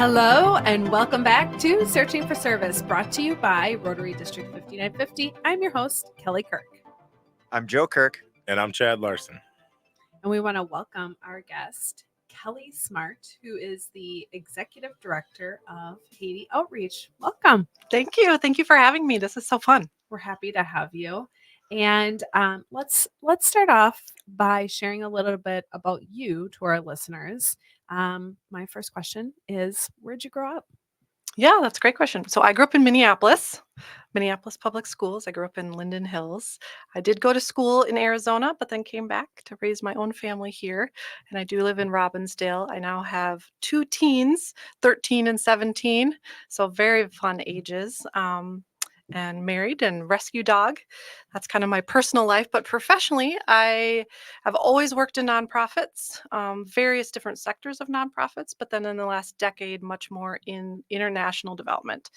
Hello and welcome back to Searching for Service, brought to you by Rotary District 5950. I'm your host, Kelly Kirk. I'm Joe Kirk. And I'm Chad Larson. And we want to welcome our guest, Ceallaigh Smart, who is the Executive Director of Haiti Outreach. Welcome. Thank you. Thank you for having me. This is so fun. We're happy to have you. And let's start off by sharing a little bit about you to our listeners. My first question is, where'd you grow up? Yeah, that's a great question. So I grew up in Minneapolis Public Schools. I grew up in Linden Hills. I did go to school in Arizona, but then came back to raise my own family here. And I do live in Robbinsdale. I now have two teens, 13 and 17. So very fun ages. And married and rescue dog. That's kind of my personal life. But professionally, I have always worked in nonprofits, various different sectors of nonprofits, but then in the last decade, much more in international development.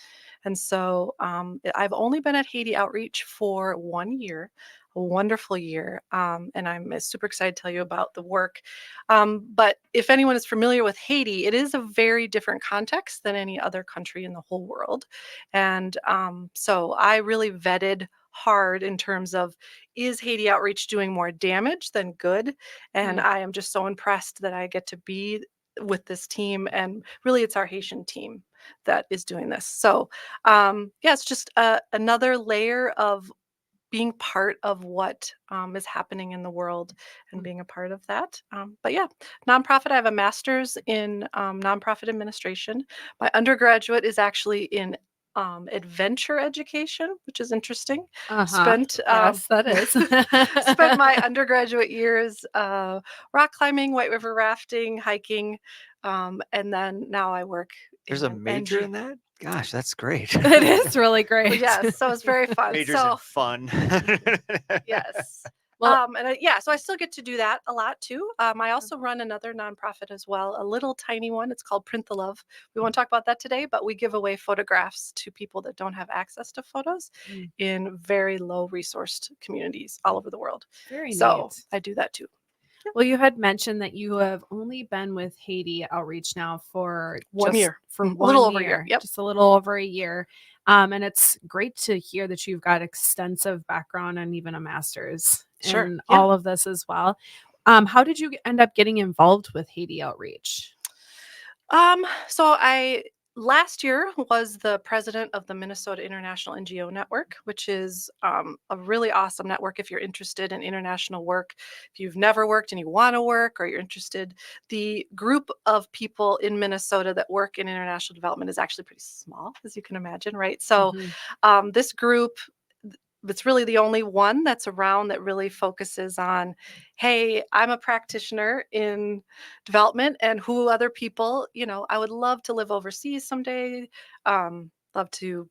And so I've only been at Haiti Outreach for 1 year, a wonderful year. And I'm super excited to tell you about the work. But if anyone is familiar with Haiti, it is a very different context than any other country in the whole world. And so I really vetted hard in terms of, is Haiti Outreach doing more damage than good? And I am just so impressed that I get to be with this team. And really, it's our Haitian team that is doing this. So it's just another layer of being part of what is happening in the world and being a part of that. But yeah, nonprofit, I have a master's in nonprofit administration. My undergraduate is actually in adventure education, which is interesting. Spent Yes, that is. spent my undergraduate years rock climbing, white river rafting, hiking, and then now I work. There's a major in that? Gosh, that's great. It is really great. Yes, so it's very fun. Majors in fun. Yes. Well, So I still get to do that a lot too. I also run another nonprofit as well, a little tiny one. It's called Print the Love. We won't talk about that today, but we give away photographs to people that don't have access to photos in very low resourced communities all over the world. Very So neat. I do that too. Well, you had mentioned that you have only been with Haiti Outreach now for 1 year. For A 1 little over a year. year. Yep. Just a little over a year. And it's great to hear that you've got extensive background and even a master's in all of this as well. How did you end up getting involved with Haiti Outreach? So I last year was the president of the Minnesota International NGO Network, which is a really awesome network if you're interested in international work. If you've never worked and you want to work, or you're interested, the group of people in Minnesota that work in international development is actually pretty small, as you can imagine, right? So this group, it's really the only one that's around that really focuses on, hey, I'm a practitioner in development, and who other people, I would love to live overseas someday, love to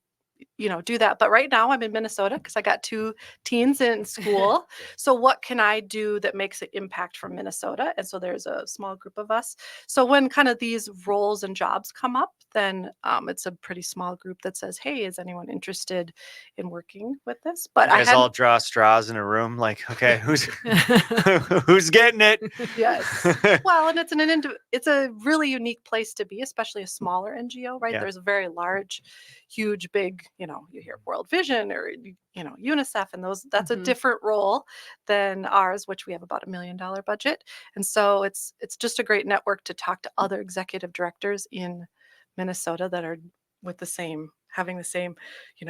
do that. But right now I'm in Minnesota because I got two teens in school. So what can I do that makes an impact from Minnesota? And so there's a small group of us. So when kind of these roles and jobs come up, then it's a pretty small group that says, hey, is anyone interested in working with this? But you guys all draw straws in a room, like, okay, who's getting it? Yes. Well, and it's a really unique place to be, especially a smaller NGO, right? Yeah. There's a very large, huge, big, you hear World Vision or UNICEF, and that's a different role than ours, which we have about $1 million budget. And so it's just a great network to talk to other executive directors in Minnesota that are having the same,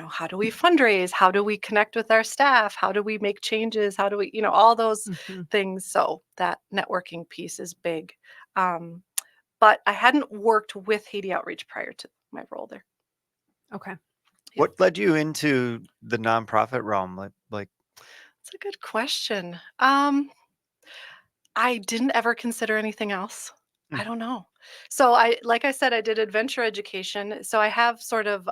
how do we fundraise? How do we connect with our staff? How do we make changes? How do we, all those things. So that networking piece is big. But I hadn't worked with Haiti Outreach prior to my role there. Okay. What led you into the nonprofit realm? Like That's a good question. I didn't ever consider anything else. I don't know. So like I said, I did adventure education. So I have sort of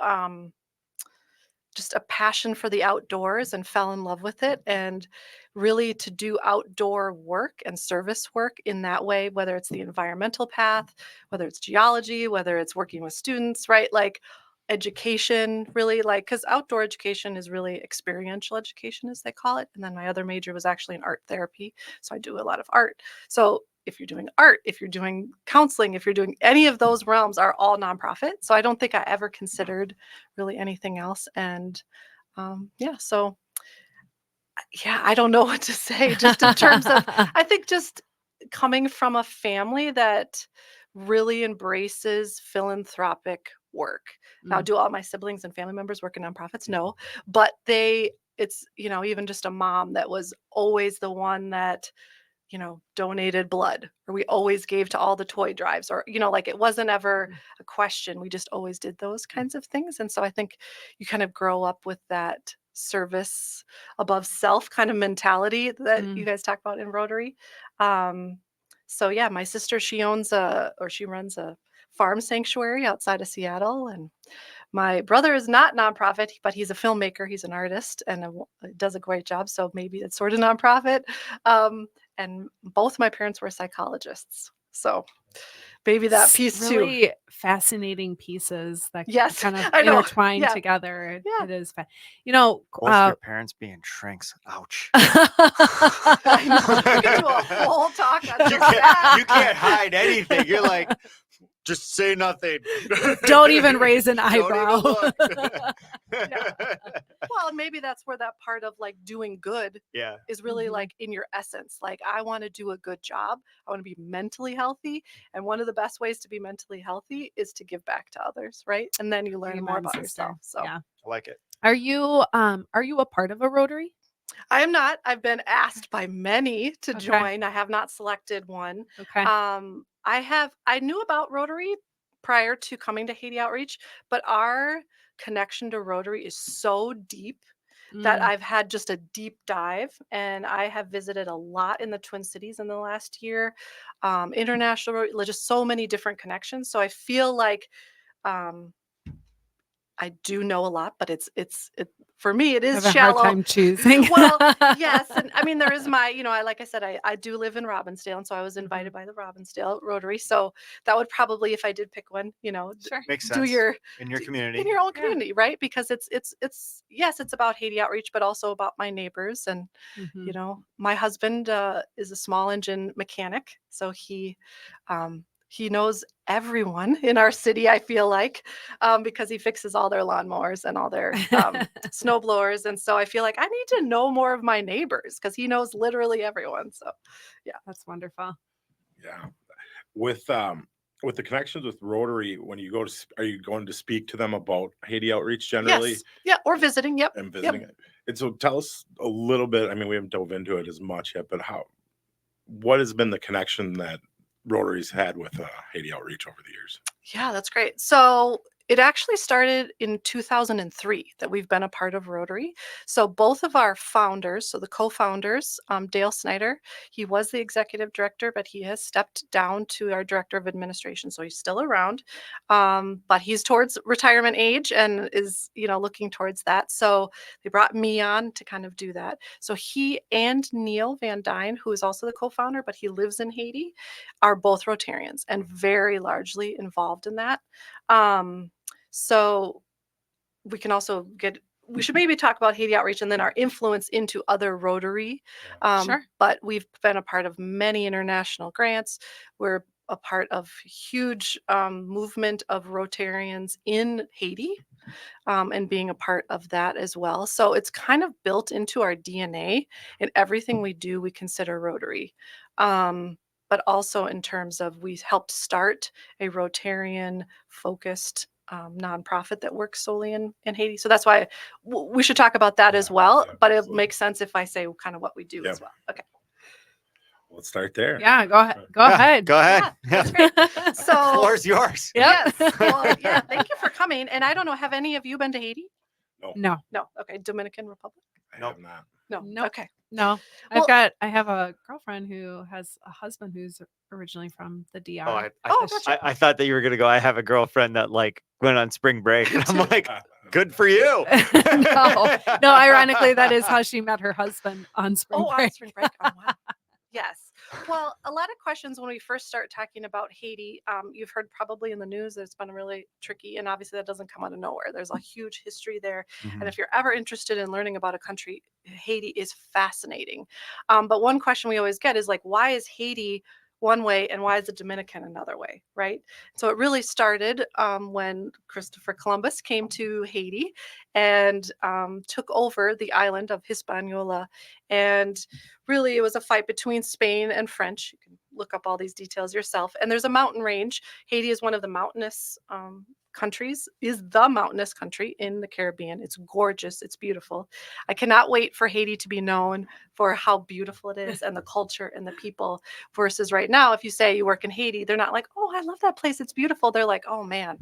just a passion for the outdoors and fell in love with it. And really to do outdoor work and service work in that way, whether it's the environmental path, whether it's geology, whether it's working with students, right? Like education, really, like, because outdoor education is really experiential education, as they call it. And then my other major was actually in art therapy. So I do a lot of art. So if you're doing art, if you're doing counseling, if you're doing any of those realms, are all nonprofit. So I don't think I ever considered really anything else. And so yeah, I don't know what to say just in terms of, I think just coming from a family that really embraces philanthropic work. Now, do all my siblings and family members work in nonprofits? No, but it's, even just a mom that was always the one that, donated blood, or we always gave to all the toy drives, or, like it wasn't ever a question. We just always did those kinds of things. And so I think you kind of grow up with that service above self kind of mentality that you guys talk about in Rotary. So yeah, my sister, she runs a farm sanctuary outside of Seattle. And my brother is not nonprofit, but he's a filmmaker. He's an artist and does a great job. So maybe it's sort of nonprofit. And both my parents were psychologists. So maybe that piece really too. Fascinating pieces that Yes, kind of I know. intertwine Yeah. together. Yeah. It is Both your parents being shrinks. Ouch. I know. We could do a whole talk on just that. You can't hide anything. You're like, just say nothing. Don't even raise an Don't even eyebrow. look. Well, maybe that's where that part of like doing good is really like in your essence. Like, I want to do a good job. I want to be mentally healthy. And one of the best ways to be mentally healthy is to give back to others, right? And then you learn more about yourself. So yeah. I like it. Are you a part of a Rotary? I am not. I've been asked by many to join. I have not selected one. Okay. I knew about Rotary prior to coming to Haiti Outreach, but our connection to Rotary is so deep that I've had just a deep dive, and I have visited a lot in the Twin Cities in the last year. International, just so many different connections. So I feel like I do know a lot, but it for me, it I is have a shallow. hard time choosing. Well, yes. And I mean, there is like I said, I do live in Robbinsdale. And so I was invited by the Robbinsdale Rotary. So that would probably, if I did pick one, Sure. Makes do sense. your in your community. in your own community, right? Because it's yes, it's about Haiti Outreach, but also about my neighbors. And, my husband is a small engine mechanic. So he knows everyone in our city, I feel like, because he fixes all their lawnmowers and all their snow blowers. And so I feel like I need to know more of my neighbors because he knows literally everyone. So, yeah. That's wonderful. Yeah. With the connections with Rotary, when you go are you going to speak to them about Haiti Outreach generally? Yes. Yeah. Or visiting. Yep. And visiting it. And so tell us a little bit. I mean, we haven't dove into it as much yet, but what has been the connection that Rotary's had with Haiti Outreach over the years? Yeah, that's great. So it actually started in 2003 that we've been a part of Rotary. So both of our founders, so the co-founders, Dale Snyder, he was the executive director, but he has stepped down to our director of administration. So he's still around, but he's towards retirement age and is, looking towards that. So they brought me on to kind of do that. So he and Neil Van Dyne, who is also the co-founder, but he lives in Haiti, are both Rotarians and very largely involved in that. So we can also we should maybe talk about Haiti Outreach and then our influence into other Rotary. Sure. But we've been a part of many international grants. We're a part of huge movement of Rotarians in Haiti and being a part of that as well. So it's kind of built into our DNA. In everything we do, we consider Rotary. But also in terms of we helped start a Rotarian focused nonprofit that works solely in Haiti. So that's why we should talk about that as well. But it makes sense if I say kind of what we do as well. Okay. Let's start there. Yeah, go ahead. Go ahead. Go ahead. Yeah, that's great. So The floor's yours. yes. Well, yeah. Thank you for coming. And I don't know, have any of you been to Haiti? No. No. Okay. Dominican Republic? I have not. No. Nope. Okay. No. Well- I have a girlfriend who has a husband who's originally from the DR. Oh, Gotcha. I thought that you were gonna go. I have a girlfriend that like went on spring break, and I'm like, good for you. No, ironically, that is how she met her husband on spring break. On spring break. Oh, wow. Yes. Well, a lot of questions when we first start talking about Haiti. You've heard probably in the news that it's been really tricky, and obviously that doesn't come out of nowhere. There's a huge history there. And if you're ever interested in learning about a country, Haiti is fascinating. But one question we always get is like, why is Haiti one way and why is the Dominican another way, right? So it really started when Christopher Columbus came to Haiti and took over the island of Hispaniola. And really, it was a fight between Spain and French. You can look up all these details yourself. And there's a mountain range. Haiti is one of the mountainous countries, is the mountainous country in the Caribbean. It's gorgeous. It's beautiful. I cannot wait for Haiti to be known for how beautiful it is and the culture and the people, versus right now, if you say you work in Haiti, they're not like, oh, I love that place. It's beautiful. They're like, oh man,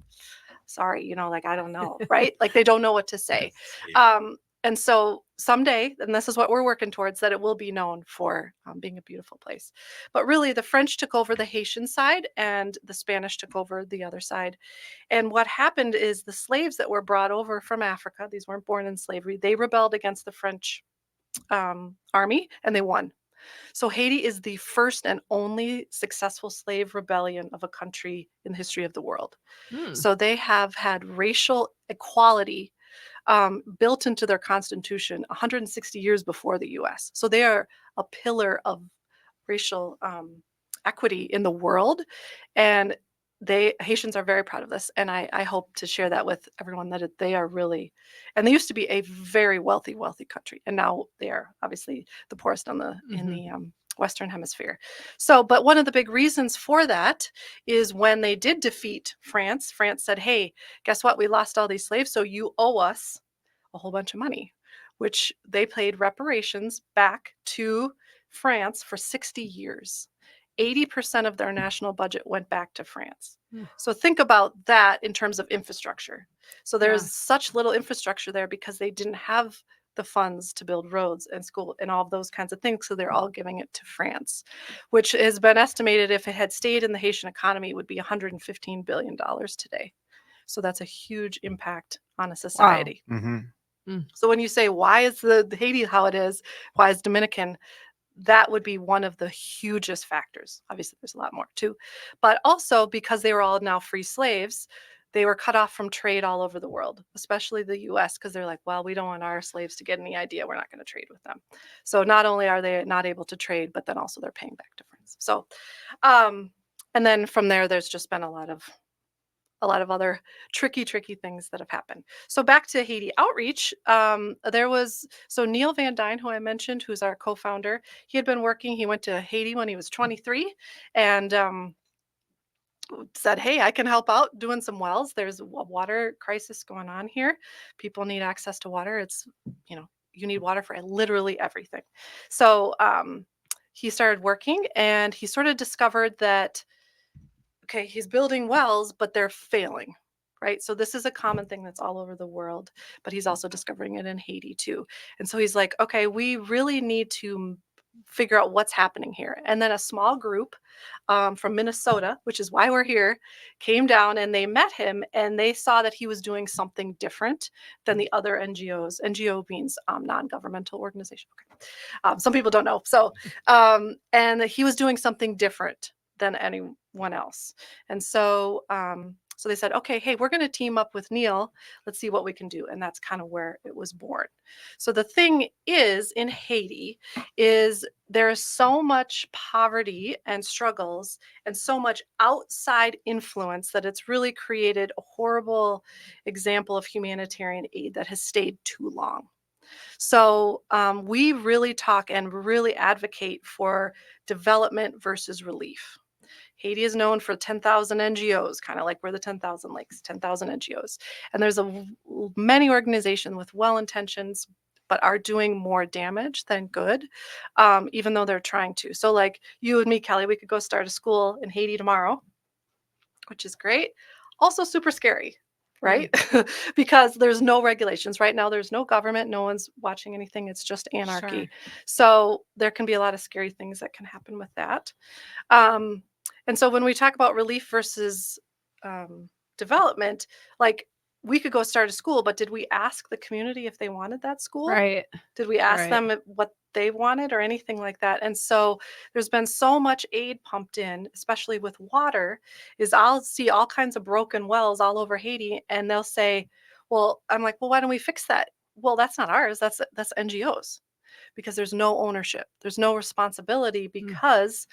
sorry, like, I don't know, right? Like they don't know what to say. And so someday, and this is what we're working towards, that it will be known for being a beautiful place. But really, the French took over the Haitian side and the Spanish took over the other side. And what happened is the slaves that were brought over from Africa, these weren't born in slavery, they rebelled against the French army and they won. So Haiti is the first and only successful slave rebellion of a country in the history of the world. So they have had racial equality built into their constitution 160 years before the US. So they are a pillar of racial equity in the world. And Haitians are very proud of this. And I hope to share that with everyone, that they are really, and they used to be a very wealthy country. And now they are obviously the poorest in the Western Hemisphere. So, but one of the big reasons for that is when they did defeat France, France said, hey, guess what? We lost all these slaves. So you owe us a whole bunch of money, which they paid reparations back to France for 60 years. 80% of their national budget went back to France. So think about that in terms of infrastructure. So there's such little infrastructure there because they didn't have the funds to build roads and school and all of those kinds of things. So they're all giving it to France, which has been estimated, if it had stayed in the Haitian economy, it would be $115 billion today. So that's a huge impact on a society. Mm-hmm. So when you say, why is the Haiti how it is? Why is Dominican? That would be one of the hugest factors. Obviously, there's a lot more too. But also because they were all now free slaves, they were cut off from trade all over the world, especially the US, because they're like, well, we don't want our slaves to get any idea. We're not going to trade with them. So not only are they not able to trade, but then also they're paying back to France. So, and then from there, there's just been a lot of other tricky things that have happened. So back to Haiti Outreach, there was, so Neil Van Dyne, who I mentioned, who's our co-founder, he had been working, he went to Haiti when he was 23 and said, hey, I can help out doing some wells. There's a water crisis going on here. People need access to water. It's, you need water for literally everything. So he started working and he sort of discovered that, okay, he's building wells, but they're failing, right? So this is a common thing that's all over the world, but he's also discovering it in Haiti too. And so he's like, okay, we really need to figure out what's happening here. And then a small group from Minnesota, which is why we're here, came down and they met him and they saw that he was doing something different than the other NGOs. NGO means non-governmental organization. Okay. Some people don't know. So, and he was doing something different than anyone else. And so so they said, okay, hey, we're going to team up with Neil. Let's see what we can do. And that's kind of where it was born. So the thing is, in Haiti, is there is so much poverty and struggles and so much outside influence that it's really created a horrible example of humanitarian aid that has stayed too long. So we really talk and really advocate for development versus relief. Haiti is known for 10,000 NGOs, kind of like we're the 10,000 Lakes, 10,000 NGOs. And there's many organizations with well-intentions, but are doing more damage than good, even though they're trying to. So like you and me, Kelly, we could go start a school in Haiti tomorrow, which is great. Also super scary, right? Because there's no regulations. Right now, there's no government. No one's watching anything. It's just anarchy. Sure. So there can be a lot of scary things that can happen with that. And so when we talk about relief versus development, like we could go start a school, but did we ask the community if they wanted that school? Right. Did we ask them what they wanted or anything like that? And so there's been so much aid pumped in, especially with water, is I'll see all kinds of broken wells all over Haiti and they'll say, well, I'm like, well, why don't we fix that? Well, that's not ours. That's NGOs, because there's no ownership. There's no responsibility because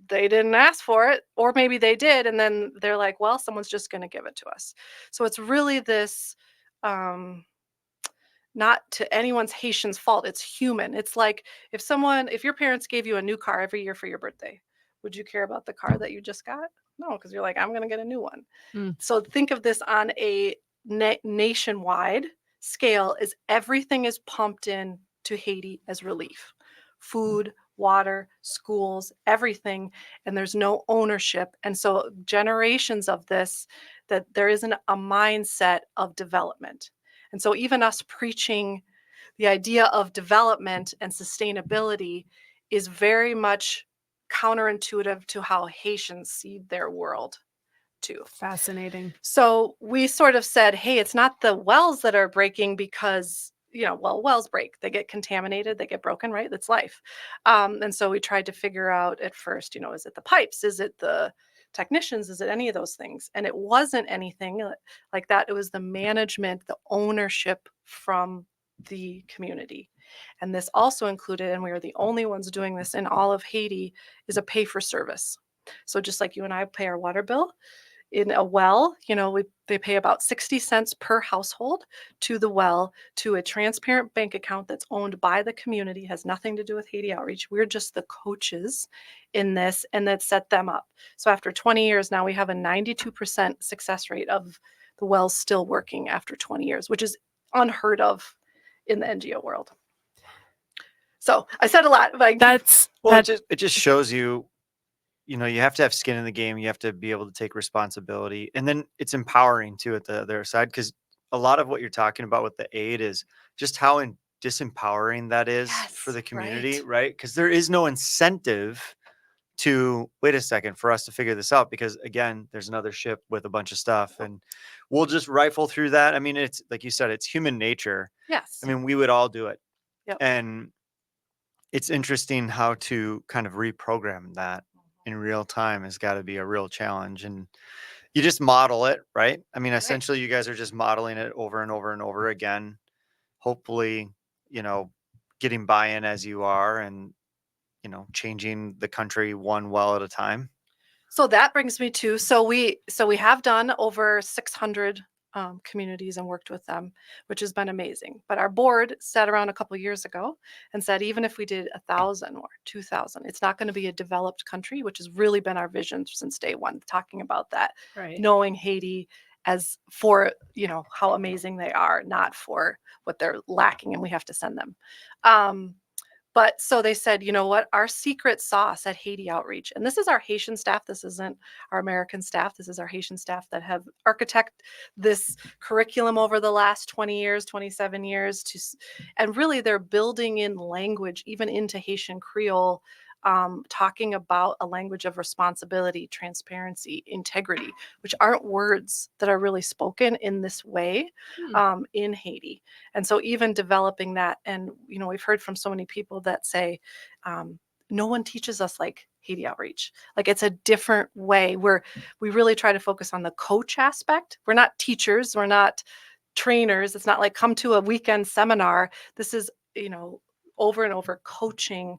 they didn't ask for it, or maybe they did, and then they're like, well, someone's just going to give it to us. So it's really this, not to anyone's Haitian's fault. It's human. It's like if your parents gave you a new car every year for your birthday, would you care about the car that you just got? No, because you're like, I'm going to get a new one. Mm. So think of this on a nationwide scale, is everything is pumped in to Haiti as relief. Food, water, schools, everything, and there's no ownership. And so generations of this, that there isn't a mindset of development. And so even us preaching the idea of development and sustainability is very much counterintuitive to how Haitians see their world too. Fascinating. So we sort of said, hey, it's not the wells that are breaking because, wells break. They get contaminated, they get broken, right? That's life. And so we tried to figure out at first, is it the pipes? Is it the technicians? Is it any of those things? And it wasn't anything like that. It was the management, the ownership from the community. And this also included, and we are the only ones doing this in all of Haiti, is a pay for service. So just like you and I pay our water bill, in a well, they pay about 60 cents per household to the well, to a transparent bank account that's owned by the community, has nothing to do with Haiti Outreach. We're just the coaches in this, and that set them up. So after 20 years now, we have a 92% success rate of the wells still working after 20 years, which is unheard of in the NGO world. So I said a lot, but it just shows you, you have to have skin in the game. You have to be able to take responsibility, and then it's empowering too at the other side, because a lot of what you're talking about with the aid is just how disempowering that is for the community, right? Because there is no incentive to wait a second for us to figure this out, because again, there's another ship with a bunch of stuff, and we'll just rifle through that. I mean, it's like you said, it's human nature. Yes. I mean, we would all do it. Yep. And it's interesting how to kind of reprogram that in real time has got to be a real challenge. And you just model it, right? I mean, essentially you guys are just modeling it over and over and over again, hopefully, getting buy-in as you are, and, changing the country one well at a time. So that brings me to, so we have done over 600 communities and worked with them, which has been amazing. But our board sat around a couple of years ago and said, even if we did 1,000 or 2,000, it's not going to be a developed country, which has really been our vision since day one, talking about that, knowing Haiti as for, how amazing they are, not for what they're lacking and we have to send them. But so they said, you know what, our secret sauce at Haiti Outreach, and this is our Haitian staff, this isn't our American staff, this is our Haitian staff that have architected this curriculum over the last 20 years, 27 years, and really they're building in language, even into Haitian Creole, talking about a language of responsibility, transparency, integrity, which aren't words that are really spoken in this way in Haiti. And so even developing that, and we've heard from so many people that say, no one teaches us like Haiti Outreach. Like, it's a different way where we really try to focus on the coach aspect. We're not teachers, we're not trainers. It's not like come to a weekend seminar. This is, over and over coaching,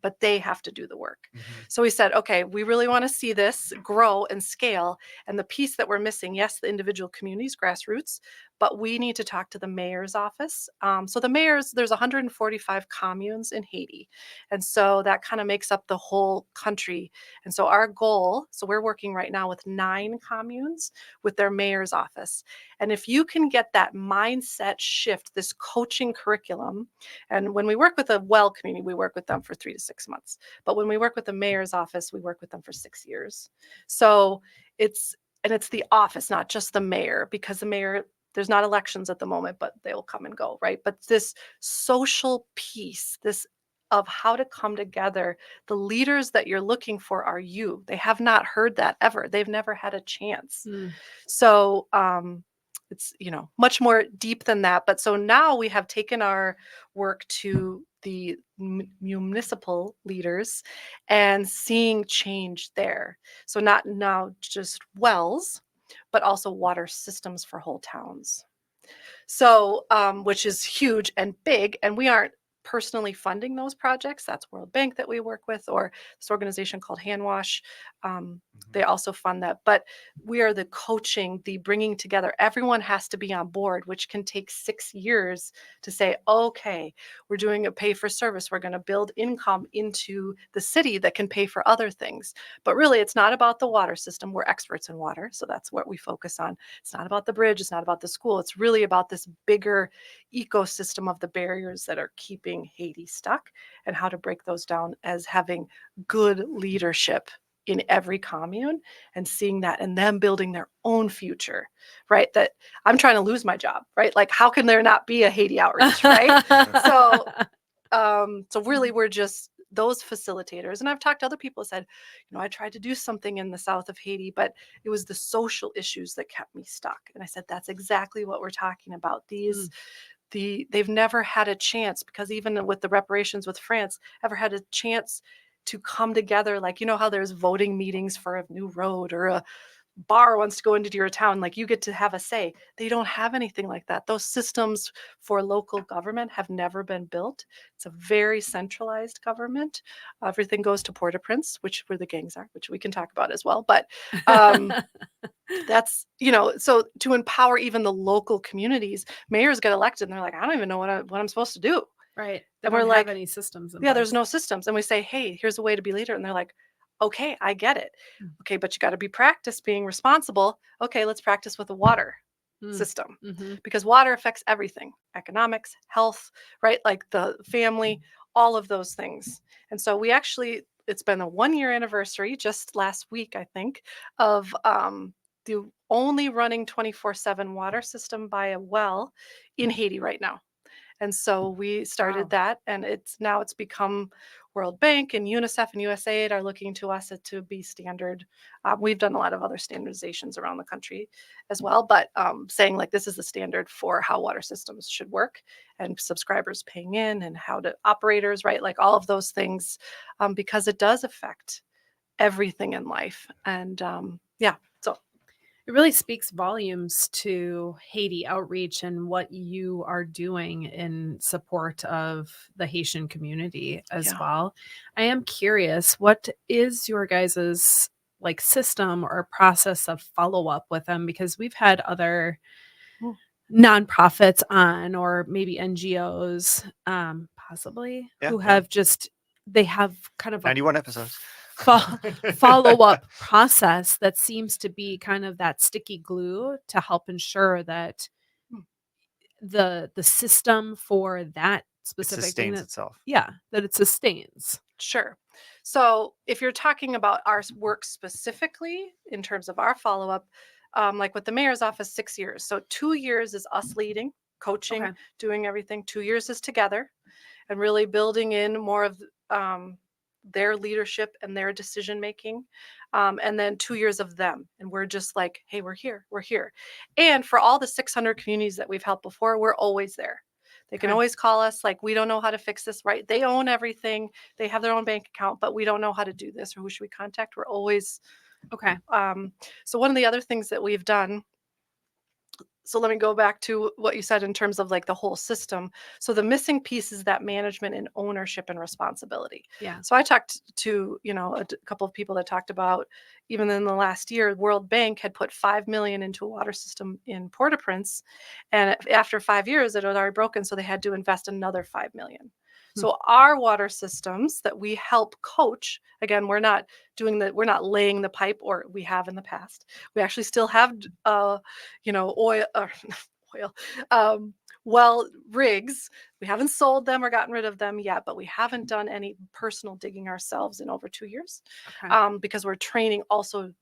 but they have to do the work. So we said, okay, we really want to see this grow and scale. And the piece that we're missing, yes, the individual communities, grassroots, but we need to talk to the mayor's office. So the mayor's, there's 145 communes in Haiti. And so that kind of makes up the whole country. And so our goal, so we're working right now with 9 communes with their mayor's office. And if you can get that mindset shift, this coaching curriculum, and when we work with a well community, we work with them for 3 to 6 months. But when we work with the mayor's office, we work with them for 6 years. So it's the office, not just the mayor, because the mayor, there's not elections at the moment, but they will come and go, right? But this social piece, this of how to come together, the leaders that you're looking for are you. They have not heard that ever. They've never had a chance. So it's, much more deep than that. But so now we have taken our work to the municipal leaders and seeing change there. So not now just wells, but also water systems for whole towns. So, which is huge and big, and we aren't personally funding those projects. That's World Bank that we work with, or this organization called Handwash. They also fund that. But we are the coaching, the bringing together. Everyone has to be on board, which can take 6 years to say, okay, we're doing a pay for service. We're going to build income into the city that can pay for other things. But really, it's not about the water system. We're experts in water, so that's what we focus on. It's not about the bridge. It's not about the school. It's really about this bigger ecosystem of the barriers that are keeping Haiti stuck, and how to break those down as having good leadership in every commune, and seeing that, and them building their own future, right? That I'm trying to lose my job, right? Like, how can there not be a Haiti Outreach, right? So really, we're just those facilitators. And I've talked to other people who said, I tried to do something in the south of Haiti, but it was the social issues that kept me stuck. And I said, that's exactly what we're talking about. They've never had a chance, because even with the reparations with France, ever had a chance to come together. Like, how there's voting meetings for a new road, or a bar wants to go into your town, like you get to have a say. They don't have anything like that. Those systems for local government have never been built. It's a very centralized government. Everything goes to Port-au-Prince, where the gangs are, which we can talk about as well. But that's, so to empower even the local communities, mayors get elected and they're like, I don't even know what I'm supposed to do. Right. And We're we're like, like, any systems in yeah, there's place. no systems. And we say, hey, here's a way to be leader. And they're like, okay, I get it. Okay, but you got to be practiced being responsible. Okay, let's practice with the water system, because water affects everything: economics, health, right? Like the family, all of those things. And so it's been a 1-year anniversary just last week, I think, of the only running 24/7 water system by a well in Haiti right now. And so we started that, and it's become World Bank and UNICEF and USAID are looking to us to be standard. We've done a lot of other standardizations around the country as well, but saying like this is the standard for how water systems should work, and subscribers paying in, and how to operators, right? Like all of those things, because it does affect everything in life. And so it really speaks volumes to Haiti Outreach and what you are doing in support of the Haitian community as well. I am curious, what is your guys's like system or process of follow-up with them? Because we've had other nonprofits on, or maybe NGOs, possibly, who have they have kind of 91 episodes. follow-up process that seems to be kind of that sticky glue to help ensure that the system for that specific thing itself. That it sustains. Sure. So if you're talking about our work specifically in terms of our follow-up, like with the mayor's office, 6 years. So 2 years is us leading, coaching, doing everything. 2 years is together, and really building in more of their leadership and their decision making. And then 2 years of them. And we're just like, hey, we're here. And for all the 600 communities that we've helped before, we're always there. They can always call us, like, we don't know how to fix this, right? They own everything. They have their own bank account, but we don't know how to do this, or who should we contact? We're always okay. So one of the other things that we've done, so let me go back to what you said in terms of like the whole system. So the missing piece is that management and ownership and responsibility. Yeah. So I talked to, a couple of people that talked about, even in the last year, World Bank had put $5 million into a water system in Port-au-Prince. And after 5 years, it had already broken. So they had to invest another $5 million. So our water systems that we help coach, again, we're not laying the pipe, or we have in the past. We actually still have, well rigs. We haven't sold them or gotten rid of them yet, but we haven't done any personal digging ourselves in over 2 years, because we're training also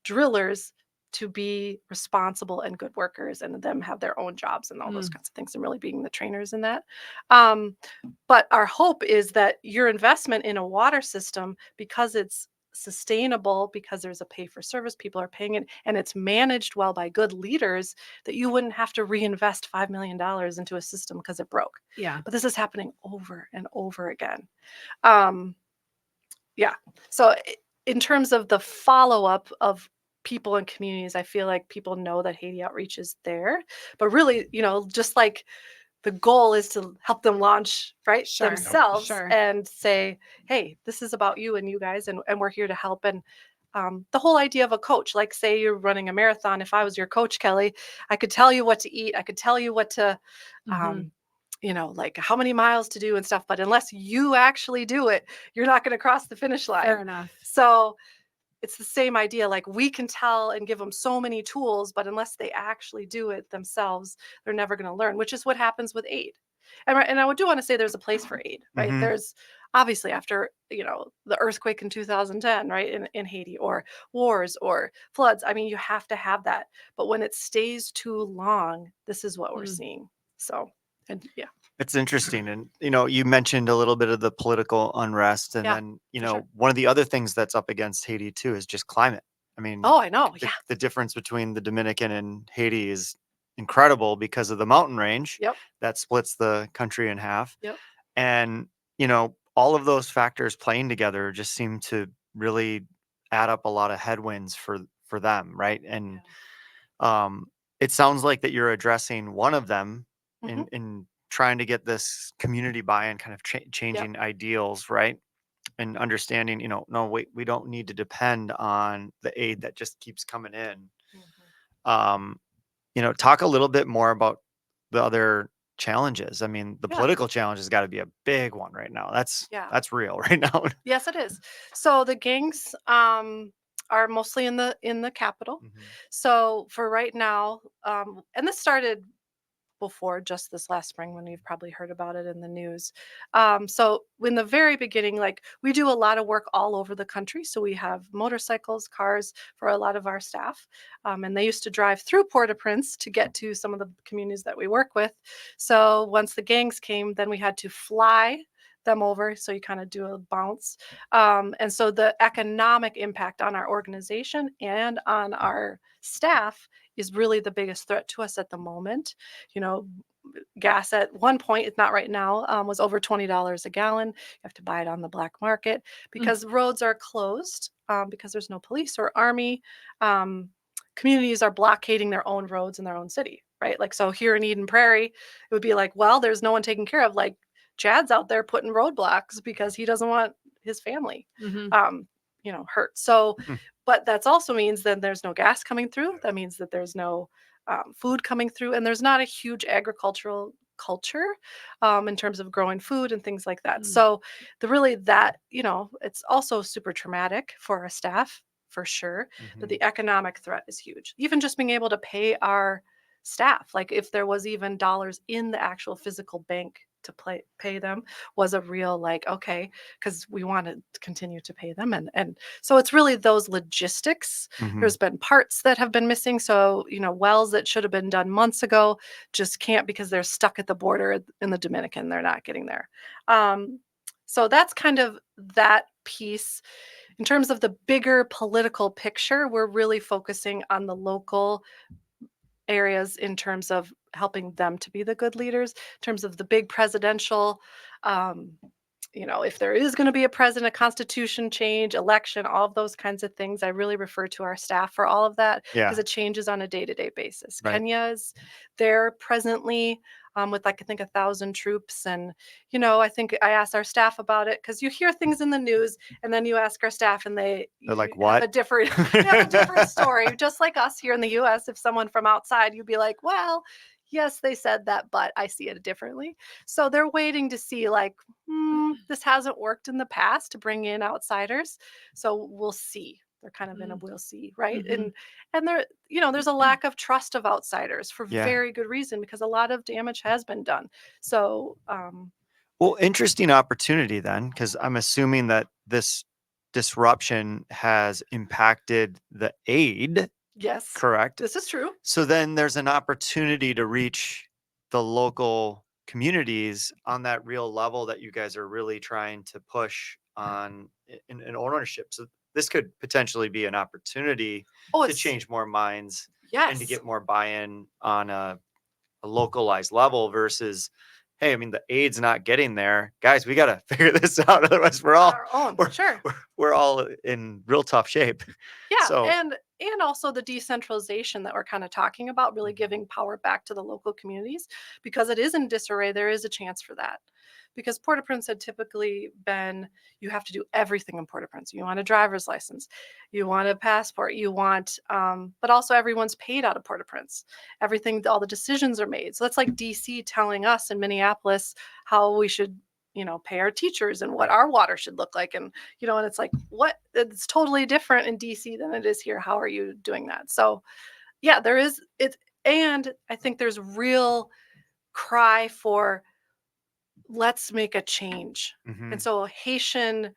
drillers to be responsible and good workers, and them have their own jobs and all those kinds of things, and really being the trainers in that. But our hope is that your investment in a water system, because it's sustainable, because there's a pay for service, people are paying it, and it's managed well by good leaders, that you wouldn't have to reinvest $5 million into a system because it broke. Yeah. But this is happening over and over again. So in terms of the follow-up of people and communities, I feel like people know that Haiti Outreach is there, but really, just like the goal is to help them launch Sure. themselves Sure. and say, hey, this is about you and you guys, and we're here to help. And the whole idea of a coach, like say you're running a marathon, if I was your coach, Kelly, I could tell you what to eat, I could tell you what to Mhm. like how many miles to do and stuff, but unless you actually do it, you're not going to cross the finish line. Fair enough. So it's the same idea. Like we can tell and give them so many tools, but unless they actually do it themselves, they're never going to learn, which is what happens with aid. And I do want to say there's a place for aid, right? Mhm. There's obviously after, the earthquake in 2010, right, in Haiti, or wars or floods. I mean, you have to have that. But when it stays too long, this is what we're Mm. seeing. So, and yeah. It's interesting. And, you mentioned a little bit of the political unrest. And Yeah, then, for sure. one of the other things that's up against Haiti too is just climate. I mean, Oh, I know. Yeah. the difference between the Dominican and Haiti is incredible because of the mountain range Yep. that splits the country in half. Yep. And, all of those factors playing together just seem to really add up a lot of headwinds for them, right? And it sounds like that you're addressing one of them Hmm. in trying to get this community buy-in, kind of Yep. changing ideals, right? And understanding, no, wait, we don't need to depend on the aid that just keeps coming in. Hmm. Um, talk a little bit more about the other challenges. I mean, the Yeah. political challenge has got to be a big one right now. Yeah. That's real right now. Yes, it is. So the gangs are mostly in the capital. Mhm. So for right now, and this started before just this last spring when you've probably heard about it in the news. So in the very beginning, like we do a lot of work all over the country. So we have motorcycles, cars for a lot of our staff. And they used to drive through Port-au-Prince to get to some of the communities that we work with. So once the gangs came, then we had to fly them over. So you kind of do a bounce. And so the economic impact on our organization and on our staff is really the biggest threat to us at the moment. You know, gas at one point, it's not right now, was over $20 a gallon. You have to buy it on the black market Mm. because roads are closed because there's no police or army. Um, Communities are blockading their own roads in their own city, right? Like, so here in Eden Prairie, it would be like, well, there's no one taking care of, like, Chad's out there putting roadblocks because he doesn't want his family, Mhm. hurt. So, Hmm. but that's also means then there's no gas coming through. That means that there's no food coming through, and there's not a huge agricultural culture in terms of growing food and things like that. Mm. So it's also super traumatic for our staff for sure, but Mhm. the economic threat is huge. Even just being able to pay our staff, like if there was even dollars in the actual physical bank to pay them, was a real, like, okay, because we want to continue to pay them, and so it's really those logistics. Mhm. There's been parts that have been missing, so wells that should have been done months ago just can't because they're stuck at the border in the Dominican. They're not getting there. So that's kind of that piece. In terms of the bigger political picture, we're really focusing on the local areas in terms of helping them to be the good leaders. In terms of the big presidential, um, if there is going to be a president, a constitution change, election, all of those kinds of things, I really refer to our staff for all of that because Yeah. it changes on a day-to-day basis. Right. Kenya is there presently with, like, I think 1,000 troops. And, I think I asked our staff about it because you hear things in the news and then you ask our staff and They're like, you have a what? different, you have a different story. Just like us here in the US, if someone from outside, you'd be like, well, yes, they said that, but I see it differently. So they're waiting to see, like, this hasn't worked in the past to bring in outsiders. So we'll see. They're kind of in a Mm. we'll see, right? Mhm. And there's a lack of trust of outsiders for Yeah. very good reason because a lot of damage has been done. So Well, interesting opportunity then, because I'm assuming that this disruption has impacted the aid, yes, correct? this is true. So then there's an opportunity to reach the local communities on that real level that you guys are really trying to push on in ownership. So this could potentially be an opportunity Oh, to it's change more minds and to yes. get more buy-in on a localized level versus hey, I mean, the aid's not getting there, guys. We got to figure this out. Otherwise, we're all our own. we're, Sure. we're all in real tough shape. Yeah, So and also the decentralization that we're kind of talking about, really giving power back to the local communities, because it is in disarray. There is a chance for that, because Port-au-Prince had typically been, you have to do everything in Port-au-Prince. You want a driver's license, you want a passport, you want, but also everyone's paid out of Port-au-Prince. Everything, all the decisions are made. So that's like DC telling us in Minneapolis how we should, pay our teachers and what our water should look like. And, and it's like, what? It's totally different in DC than it is here. How are you doing that? So yeah, there is it. And I think there's real cry for, let's make a change. And so Haitian,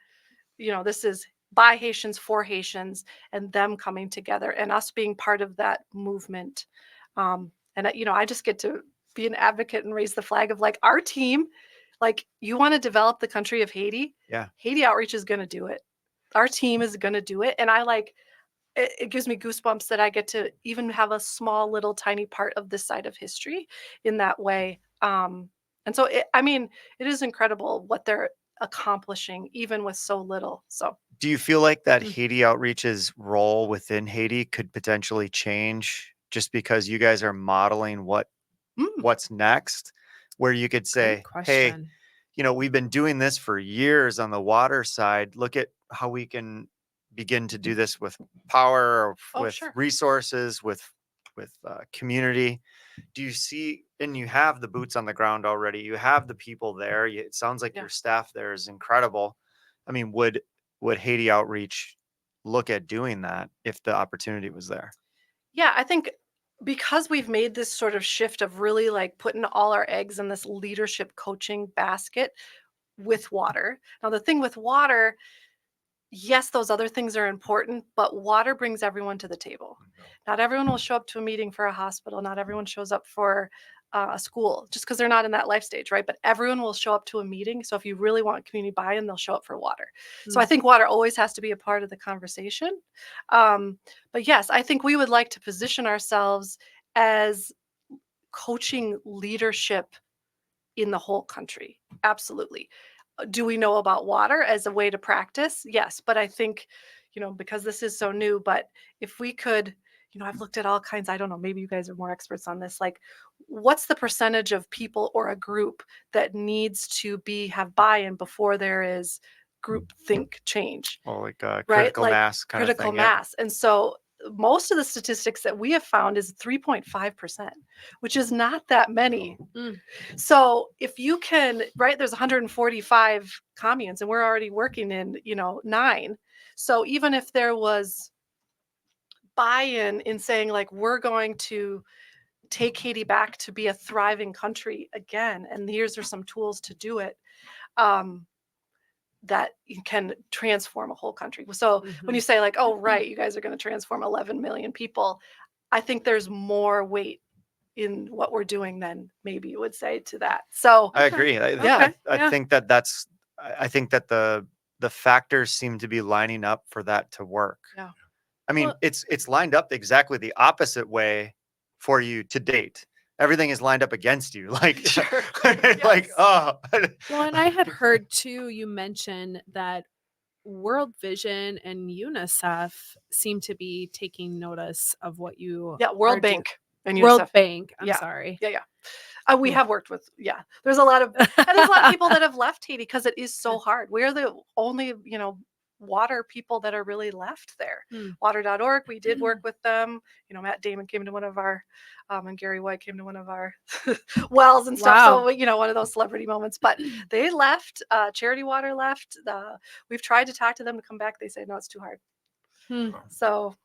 this is by Haitians for Haitians, and them coming together and us being part of that movement. I just get to be an advocate and raise the flag of like our team. Like, you want to develop the country of Haiti? yeah, Haiti Outreach is going to do it. Our team is going to do it. And I like, it gives me goosebumps that I get to even have a small little tiny part of this side of history in that way. And so, it is incredible what they're accomplishing, even with so little. So, do you feel like that Mm. Haiti Outreach's role within Haiti could potentially change just because you guys are modeling what's next, where you could say, Great hey, question. we've been doing this for years on the water side. Look at how we can begin to do this with power, or oh, with sure. resources, with community. Do you see, and you have the boots on the ground already, you have the people there. It sounds like Yeah. your staff there is incredible. I mean, would Haiti Outreach look at doing that if the opportunity was there? Yeah, I think because we've made this sort of shift of really like putting all our eggs in this leadership coaching basket with water. Now, the thing with water, yes, those other things are important, but water brings everyone to the table. Not everyone will show up to a meeting for a hospital. Not everyone shows up for a school just because they're not in that life stage, right? But everyone will show up to a meeting. So if you really want community buy-in, they'll show up for water. So I think water always has to be a part of the conversation. But yes, I think we would like to position ourselves as coaching leadership in the whole country. Absolutely. Do we know about water as a way to practice? Yes. But I think, because this is so new, but if we could, I've looked at all kinds, I don't know, maybe you guys are more experts on this. Like, what's the percentage of people or a group that needs to have buy-in before there is group think change? Well, like Right? critical Like mass kind of critical thing. Yeah. mass. And so most of the statistics that we have found is 3.5%, which is not that many. So if you can, right, there's 145 communes and we're already working in, 9. So even if there was buy-in in saying like, we're going to take Haiti back to be a thriving country again, and here's are some tools to do it, that you can transform a whole country. So when you say like, oh, right, you guys are going to transform 11 million people, I think there's more weight in what we're doing than maybe you would say to that. So I agree. Yeah. I think that's, I think that the factors seem to be lining up for that to work. Yeah. I mean, Well- it's lined up exactly the opposite way for you to date. Everything is lined up against you. Like, Sure. like, Yes. oh, Well, and I had heard too, you mentioned that World Vision and UNICEF seem to be taking notice of what you Yeah, are World Bank and World UNICEF. Bank. I'm Yeah. sorry. Yeah. We have worked with, there's a lot of, and there's a lot of people that have left Haiti because it is so hard. We're the only, water people that are really left there. Water.org, we did work with them. Matt Damon came to one of our, and Gary White came to one of our wells and stuff. Wow. So, one of those celebrity moments, but they left, Charity Water left. We've tried to talk to them to come back. They say, no, it's too hard. So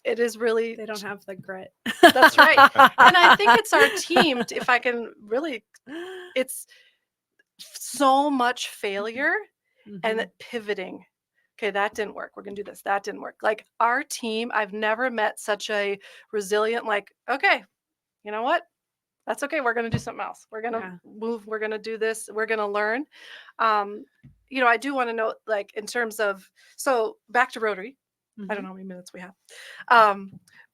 it is really, They don't have the grit. that's right. And I think it's our team, if I can really, it's so much failure and pivoting. Okay, that didn't work. We're going to do this. That didn't work. Like our team, I've never met such a resilient, like, okay, you know what? That's okay. We're going to do something else. We're going to move. We're going to do this. We're going to learn. I do want to note, like, in terms of, so back to Rotary. I don't know how many minutes we have.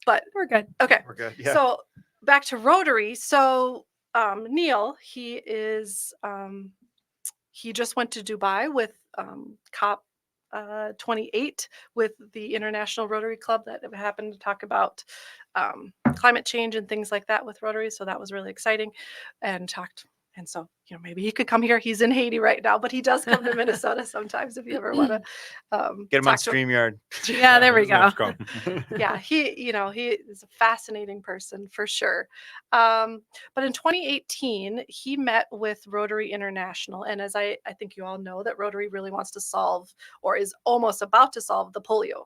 But we're good. Okay. we're good. Yeah. So back to Rotary. So Neil, he just went to Dubai with COP 28 with the International Rotary Club that happened to talk about climate change and things like that with Rotary. So that was really exciting, and talked. And so, maybe he could come here. He's in Haiti right now, but he does come to Minnesota sometimes if you ever want to Get him on talk to StreamYard. Yeah, there we Doesn't have go. to come. yeah, he is a fascinating person for sure. But in 2018, he met with Rotary International, and as I think you all know, that Rotary really wants to solve, or is almost about to solve, the polio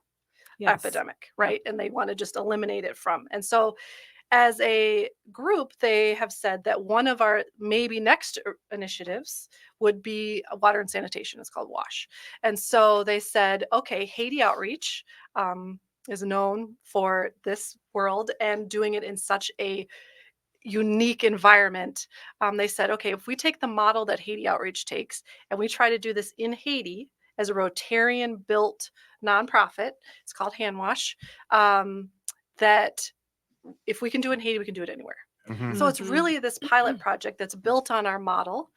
Yes. epidemic, right? And they want to just eliminate it from. And so, as a group, they have said that one of our maybe next initiatives would be water and sanitation. It's called WASH. And so they said, okay, Haiti Outreach is known for this world and doing it in such a unique environment. They said, okay, if we take the model that Haiti Outreach takes and we try to do this in Haiti as a Rotarian built nonprofit, it's called Handwash, that if we can do it in Haiti, we can do it anywhere. So it's really this pilot project that's built on our model.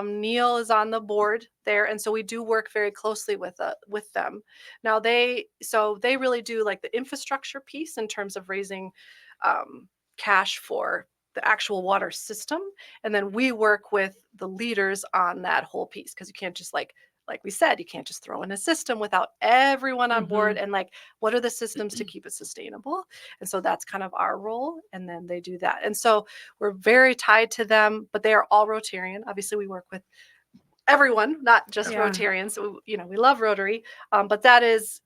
Neil is on the board there, and so we do work very closely with them. Now they really do like the infrastructure piece in terms of raising cash for the actual water system, and then we work with the leaders on that whole piece, because you can't just like we said, you can't just throw in a system without everyone on board, and like, what are the systems to keep it sustainable? And so that's kind of our role, and then they do that. And so we're very tied to them, but they are all Rotarian. Obviously, we work with everyone, not just Rotarians. So, we love Rotary, but that is,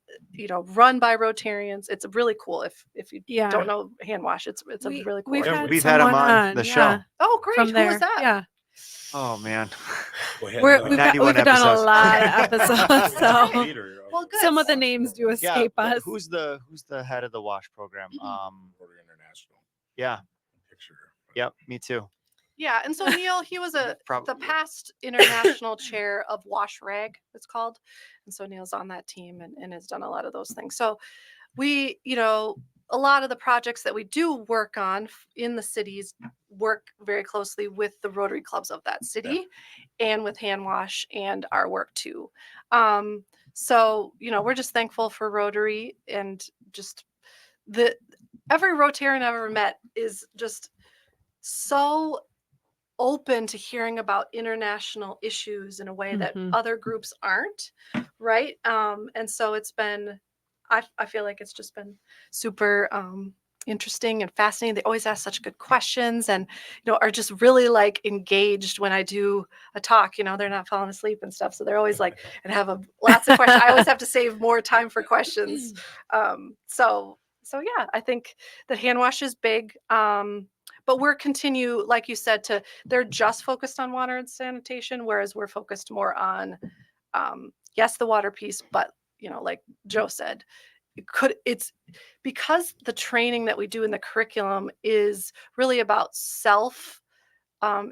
run by Rotarians. It's really cool. If you don't know Handwash, it's a really cool. We've we've had him on the show. Oh, great! From Who there. was that? Yeah. Oh man, We've done a episodes. lot of episodes, so Well, good. some of the names do escape but us. who's the head of the WASH program? Rotary International. Yeah. Picture. Yep. Me too. Yeah, and so Neil, he was the Probably. past international chair of WASH Rag, it's called, and so Neil's on that team and has done a lot of those things. So we, a lot of the projects that we do work on in the cities work very closely with the Rotary clubs of that city, and with Handwash and our work too. So we're just thankful for Rotary, and just every Rotarian I've ever met is just so open to hearing about international issues in a way that other groups aren't, right? And so it's been, I feel like it's just been super interesting and fascinating. They always ask such good questions, and are just really like engaged when I do a talk. They're not falling asleep and stuff, so they're always like, and have lots of questions. I always have to save more time for questions. So yeah, I think that Handwash is big. But we're continue, like you said, they're just focused on water and sanitation, whereas we're focused more on, yes, the water piece, but like Joe said, it's because the training that we do in the curriculum is really about self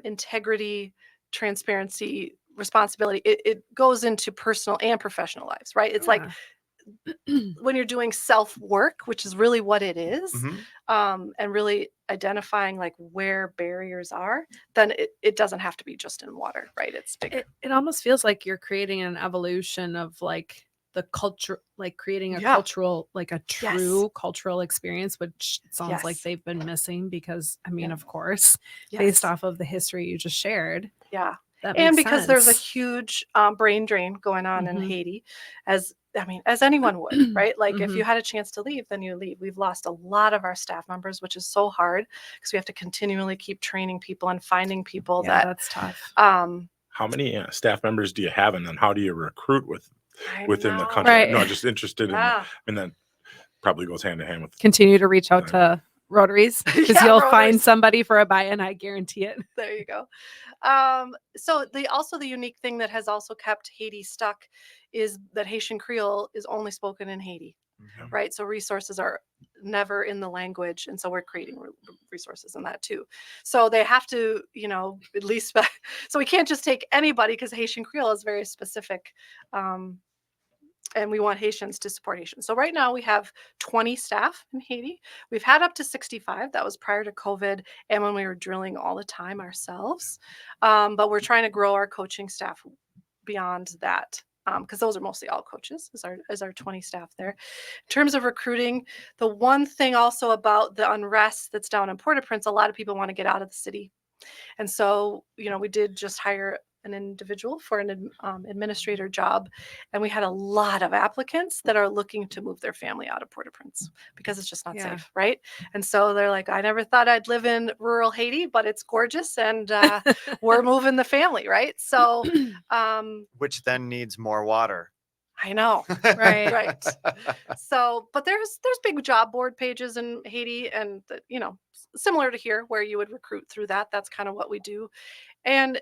integrity, transparency, responsibility. It goes into personal and professional lives, right? It's like when you're doing self work, which is really what it is, and really identifying like where barriers are, then it doesn't have to be just in water, right? It's bigger. It almost feels like you're creating an evolution of like the culture, like creating a cultural, like a true cultural experience, which sounds like they've been missing, because I mean, of course, based off of the history you just shared. Yeah. That And makes because sense. there's a huge brain drain going on in Haiti, as anyone would, right? Like if you had a chance to leave, then you leave. We've lost a lot of our staff members, which is so hard because we have to continually keep training people and finding people that's tough. How many staff members do you have, and then how do you recruit within the country? Right. No, I'm just interested in, and then probably goes hand in hand with continue to reach out to Rotaries, because you'll find somebody for a buy-in. I guarantee it. There you go. So the unique thing that has also kept Haiti stuck is that Haitian Creole is only spoken in Haiti, right? So resources are never in the language, and so we're creating resources in that too. So they have to, at least. So we can't just take anybody, because Haitian Creole is very specific and we want Haitians to support Haitians. So right now we have 20 staff in Haiti. We've had up to 65. That was prior to COVID and when we were drilling all the time ourselves. But we're trying to grow our coaching staff beyond that, because those are mostly all coaches, as our 20 staff there. In terms of recruiting, the one thing also about the unrest that's down in Port-au-Prince, a lot of people want to get out of the city. And so, we did just hire an individual for an administrator job, and we had a lot of applicants that are looking to move their family out of Port-au-Prince because it's just not safe, right? And so they're like, I never thought I'd live in rural Haiti, but it's gorgeous, and we're moving the family, right? So, which then needs more water. I know, right. So, but there's big job board pages in Haiti, and similar to here, where you would recruit through that. That's kind of what we do. And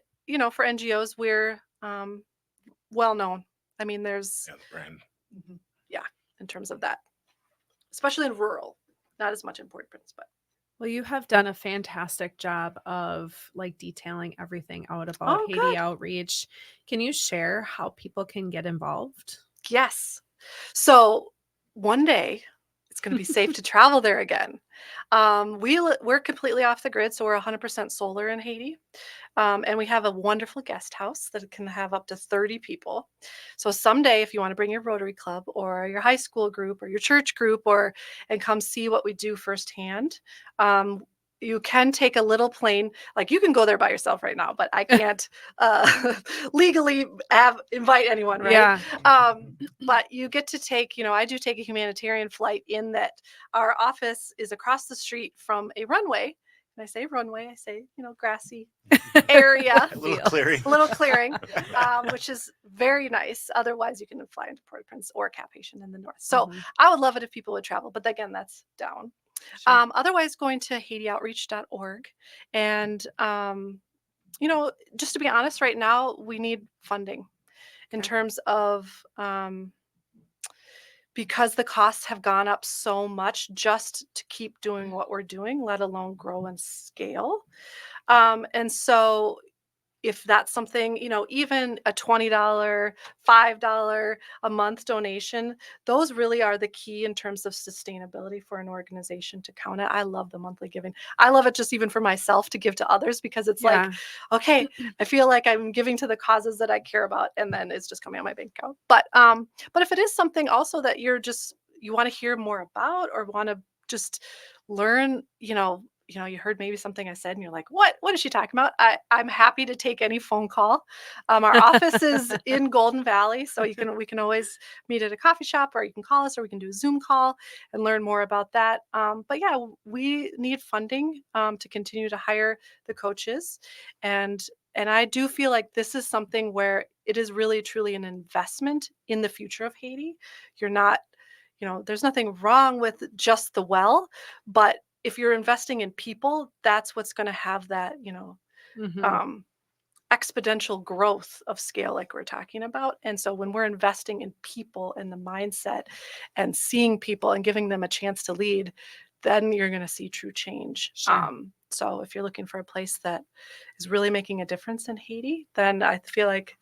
for NGOs, we're well known. I mean, there's the brand. Yeah, in terms of that, especially in rural, not as much in Port-au-Prince, but. Well, you have done a fantastic job of detailing everything out about Haiti good. Outreach. Can you share how people can get involved? Yes. So one day it's going to be safe to travel there again. We're completely off the grid, so we're 100% solar in Haiti. And we have a wonderful guest house that can have up to 30 people. So someday, if you want to bring your Rotary Club or your high school group or your church group and come see what we do firsthand, you can take a little plane. Like, you can go there by yourself right now, but I can't legally invite anyone, right? Yeah. But you get to take, I do take a humanitarian flight, in that our office is across the street from a runway. And I say runway, I say, grassy area. A little clearing. Which is very nice. Otherwise, you can fly into Port-au-Prince or Cap Haitian in the north. So I would love it if people would travel. But again, that's down. Sure. Otherwise, going to HaitiOutreach.org. And, just to be honest, right now, we need funding in terms of, because the costs have gone up so much just to keep doing what we're doing, let alone grow and scale. And so if that's something, even a $20, $5 a month donation, those really are the key in terms of sustainability for an organization to count it. I love the monthly giving. I love it just even for myself to give to others, because it's like, okay, I feel like I'm giving to the causes that I care about, and then it's just coming out my bank account. But if it is something also that you want to hear more about, or want to just learn, you heard maybe something I said and you're like, what is she talking about? I'm happy to take any phone call. Our office is in Golden Valley, so we can always meet at a coffee shop, or you can call us, or we can do a Zoom call and learn more about that. But yeah, we need funding to continue to hire the coaches. And I do feel like this is something where it is really truly an investment in the future of Haiti. You're not, there's nothing wrong with just the well, but if you're investing in people, that's what's going to have that, exponential growth of scale, like we're talking about. And so when we're investing in people and the mindset and seeing people and giving them a chance to lead, then you're going to see true change. Sure. So if you're looking for a place that is really making a difference in Haiti, then I feel like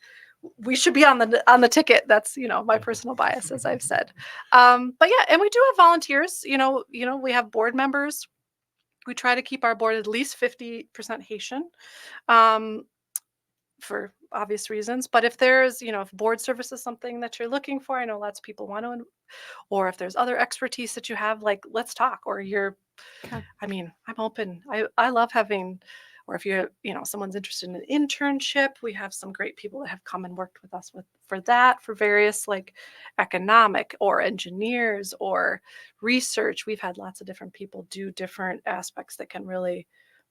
we should be on the ticket. That's, my personal bias, as I've said. But yeah, and we do have volunteers, we have board members. We try to keep our board at least 50% Haitian, for obvious reasons. But if there's, if board service is something that you're looking for, I know lots of people want to, or if there's other expertise that you have, like, let's talk, or I'm open. I love having, or if you're, someone's interested in an internship, we have some great people that have come and worked with us for various, like, economic or engineers or research. We've had lots of different people do different aspects that can really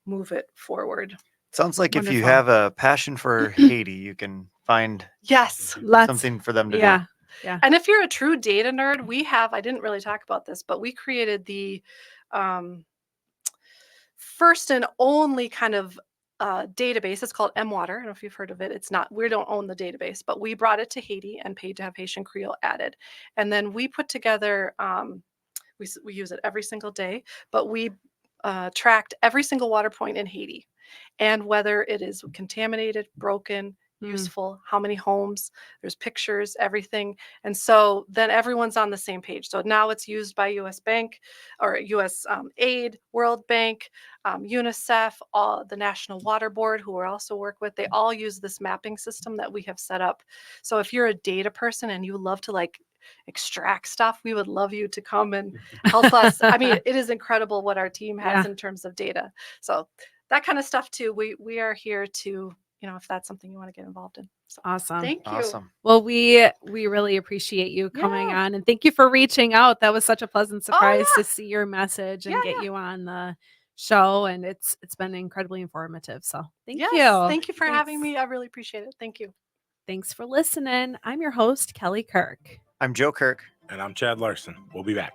move it forward. Sounds like Wonderful. If you have a passion for Haiti, you can find something for them to do. Yeah. And if you're a true data nerd, I didn't really talk about this, but we created the first and only kind of database. It's called MWater. I don't know if you've heard of it. We don't own the database, but we brought it to Haiti and paid to have Haitian Creole added. And then we put together, we use it every single day, but we tracked every single water point in Haiti, and whether it is contaminated, broken, useful, how many homes, there's pictures, everything. And so then everyone's on the same page. So now it's used by US Bank or US Aid, World Bank, UNICEF, all the National Water Board, who we also work with. They all use this mapping system that we have set up. So if you're a data person and you love to like extract stuff, we would love you to come and help us. I mean, it is incredible what our team has in terms of data. So that kind of stuff too. We are here to, if that's something you want to get involved in. So, Awesome. thank you. Awesome. Well, we really appreciate you coming on, and thank you for reaching out. That was such a pleasant surprise to see your message and get you on the show, and it's been incredibly informative. So thank you. Thank you for having me. I really appreciate it. Thank you. Thanks for listening. I'm your host, Kelly Kirk. I'm Joe Kirk. And I'm Chad Larson. We'll be back.